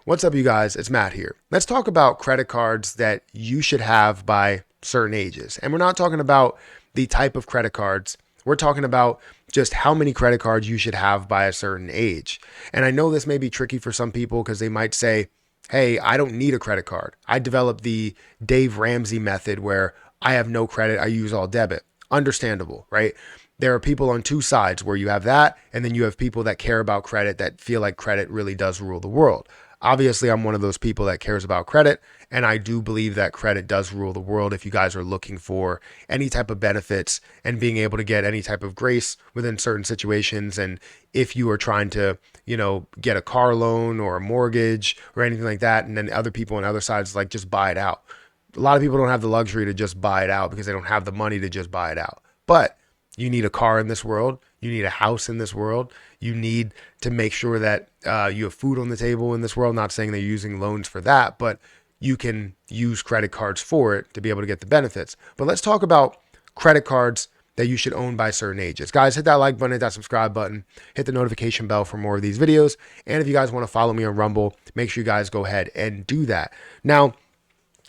What's up, you guys? It's Matt here. Let's talk about credit cards that you should have by certain ages. And we're not talking about the type of credit cards. We're talking about just how many credit cards you should have by a certain age. And I know this may be tricky for some people because they might say, hey, I don't need a credit card. I developed the Dave Ramsey method where I have no credit, I use all debit. Understandable, right? There are people on two sides where you have that, and then you have people that care about credit that feel like credit really does rule the world. Obviously, I'm one of those people that cares about credit, and I do believe that credit does rule the world if you guys are looking for any type of benefits and being able to get any type of grace within certain situations. And if you are trying to, get a car loan or a mortgage or anything like that, and then other people on other sides like just buy it out. A lot of people don't have the luxury to just buy it out because they don't have the money to just buy it out. But you need a car in this world. You need a house in this world. You need to make sure that you have food on the table in this world. Not saying they're using loans for that, but you can use credit cards for it to be able to get the benefits. But let's talk about credit cards that you should own by certain ages. Guys, hit that like button, hit that subscribe button, hit the notification bell for more of these videos. And if you guys want to follow me on Rumble, make sure you guys go ahead and do that. Now,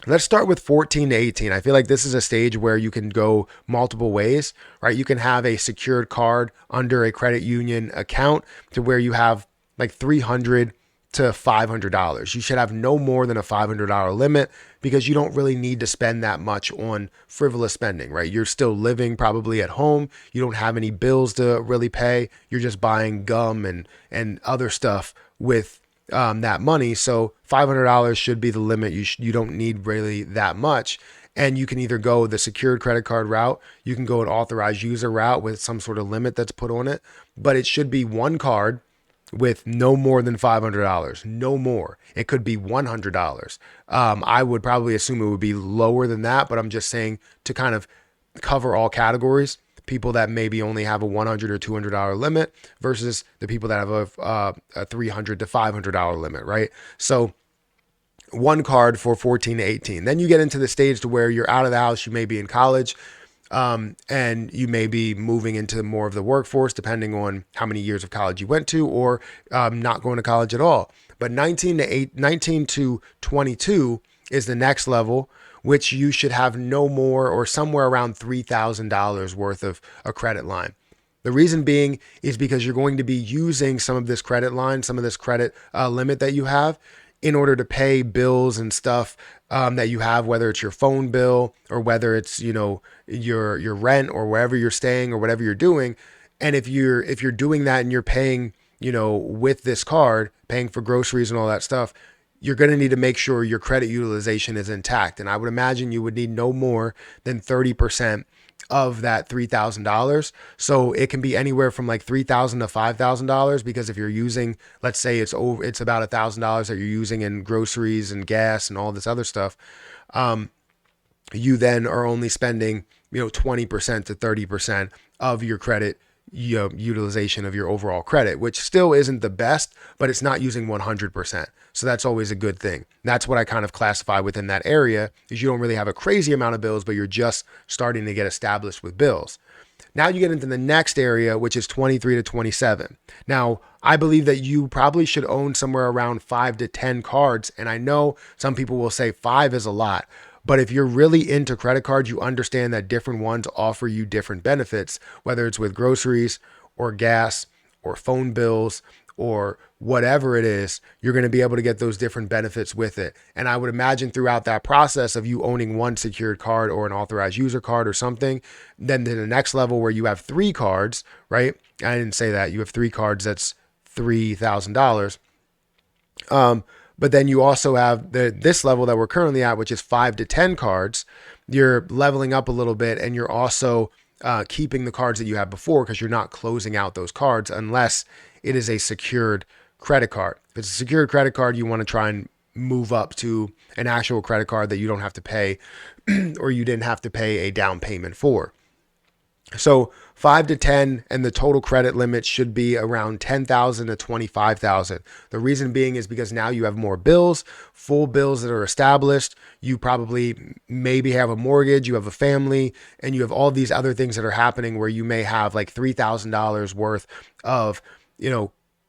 let's start with 14 to 18. I feel like this is a stage where you can go multiple ways, right? You can have a secured card under a credit union account to where you have like $300 to $500. You should have no more than a $500 limit because you don't really need to spend that much on frivolous spending, right? You're still living probably at home. You don't have any bills to really pay. You're just buying gum and other stuff with that money. So $500 should be the limit. You don't need really that much. And you can either go the secured credit card route. You can go an authorized user route with some sort of limit that's put on it, but it should be one card with no more than $500, no more. It could be $100. I would probably assume it would be lower than that, but I'm just saying to kind of cover all categories. People that maybe only have a $100 or $200 limit versus the people that have a $300 to $500 limit, right? So one card for 14 to 18. Then you get into the stage to where you're out of the house. You may be in college, and you may be moving into more of the workforce, depending on how many years of college you went to, or not going to college at all. But 19 to 22 is the next level, which you should have no more or somewhere around $3,000 worth of a credit line. The reason being is because you're going to be using some of this credit line, some of this credit limit that you have in order to pay bills and stuff that you have, whether it's your phone bill or whether it's, your rent or wherever you're staying or whatever you're doing. And if you're doing that and you're paying, with this card, paying for groceries and all that stuff, you're going to need to make sure your credit utilization is intact. And I would imagine you would need no more than 30% of that $3,000. So it can be anywhere from like $3,000 to $5,000 because if you're using, let's say it's about $1,000 that you're using in groceries and gas and all this other stuff, you then are only spending, 20% to 30% of your credit utilization of your overall credit, which still isn't the best, but it's not using 100%. So that's always a good thing. That's what I kind of classify within that area is you don't really have a crazy amount of bills, but you're just starting to get established with bills. Now you get into the next area, which is 23 to 27. Now, I believe that you probably should own somewhere around 5 to 10 cards. And I know some people will say 5 is a lot, but if you're really into credit cards, you understand that different ones offer you different benefits, whether it's with groceries or gas or phone bills or whatever it is, you're going to be able to get those different benefits with it. And I would imagine throughout that process of you owning one secured card or an authorized user card or something, then to the next level where you have 3 cards, right? I didn't say that. You have 3 cards, that's $3,000. But then you also have this level that we're currently at, which is 5 to 10 cards. You're leveling up a little bit and you're also keeping the cards that you had before because you're not closing out those cards unless it is a secured credit card. If it's a secured credit card, you want to try and move up to an actual credit card that you don't have to pay or you didn't have to pay a down payment for. So 5 to 10 and the total credit limit should be around 10,000 to 25,000. The reason being is because now you have more bills, full bills that are established. You probably maybe have a mortgage, you have a family, and you have all these other things that are happening where you may have like $3,000 worth of,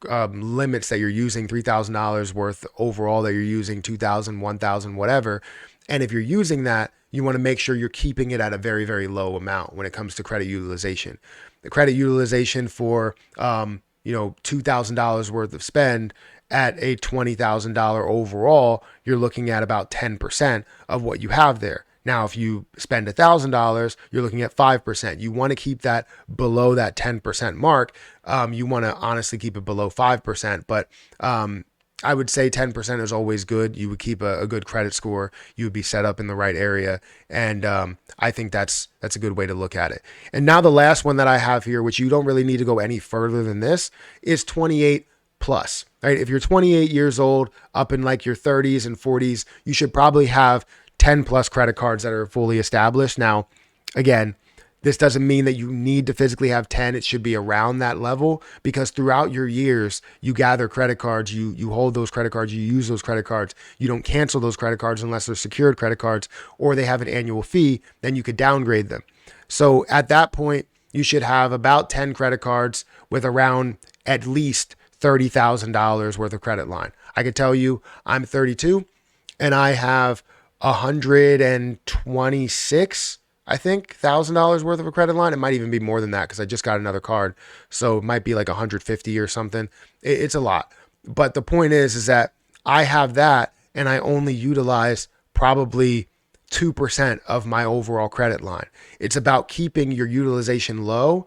limits that you're using, $3,000 worth overall that you're using, 2,000, 1,000, whatever. And if you're using that, you want to make sure you're keeping it at a very, very low amount when it comes to credit utilization. The credit utilization for, $2,000 worth of spend at a $20,000 overall, you're looking at about 10% of what you have there. Now, if you spend $1,000, you're looking at 5%. You want to keep that below that 10% mark. You want to honestly keep it below 5%, but I would say 10% is always good. You would keep a good credit score. You would be set up in the right area. And I think that's a good way to look at it. And now the last one that I have here, which you don't really need to go any further than this, is 28 plus, right? If you're 28 years old, up in like your 30s and 40s, you should probably have 10 plus credit cards that are fully established. Now, again, this doesn't mean that you need to physically have 10. It should be around that level, because throughout your years, you gather credit cards, you hold those credit cards, you use those credit cards. You don't cancel those credit cards unless they're secured credit cards or they have an annual fee, then you could downgrade them. So at that point, you should have about 10 credit cards with around at least $30,000 worth of credit line. I could tell you I'm 32 and I have 126, I think, $1,000 worth of a credit line. It might even be more than that because I just got another card. So it might be like 150 or something. It's a lot. But the point is that I have that and I only utilize probably 2% of my overall credit line. It's about keeping your utilization low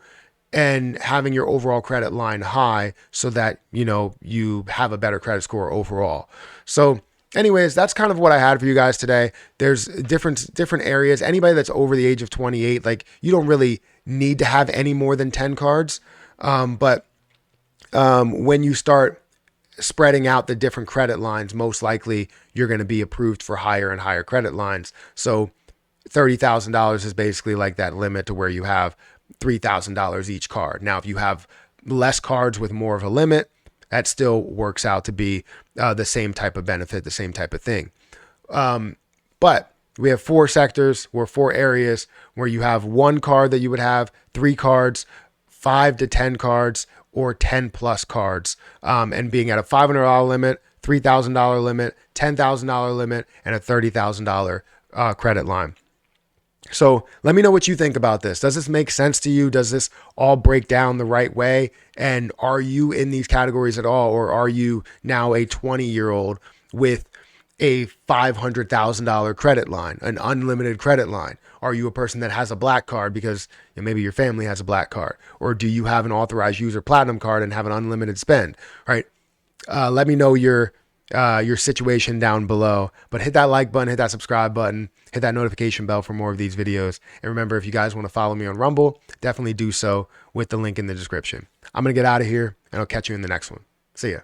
and having your overall credit line high so that, you have a better credit score overall. So anyways, that's kind of what I had for you guys today. There's different areas. Anybody that's over the age of 28, like, you don't really need to have any more than 10 cards. But when you start spreading out the different credit lines, most likely you're going to be approved for higher and higher credit lines. So $30,000 is basically like that limit to where you have $3,000 each card. Now, if you have less cards with more of a limit, that still works out to be the same type of benefit, the same type of thing. But we have 4 sectors or 4 areas where you have 1 card that you would have, 3 cards, 5 to 10 cards, or 10 plus cards, and being at a $500 limit, $3,000 limit, $10,000 limit, and a $30,000 credit line. So let me know what you think about this. Does this make sense to you? Does this all break down the right way? And are you in these categories at all? Or are you now a 20-year-old with a $500,000 credit line, an unlimited credit line? Are you a person that has a black card because maybe your family has a black card? Or do you have an authorized user platinum card and have an unlimited spend? All right. Let me know your situation down below, but hit that like button, hit that subscribe button, hit that notification bell for more of these videos. And remember, if you guys want to follow me on Rumble, definitely do so with the link in the description. I'm going to get out of here and I'll catch you in the next one. See ya.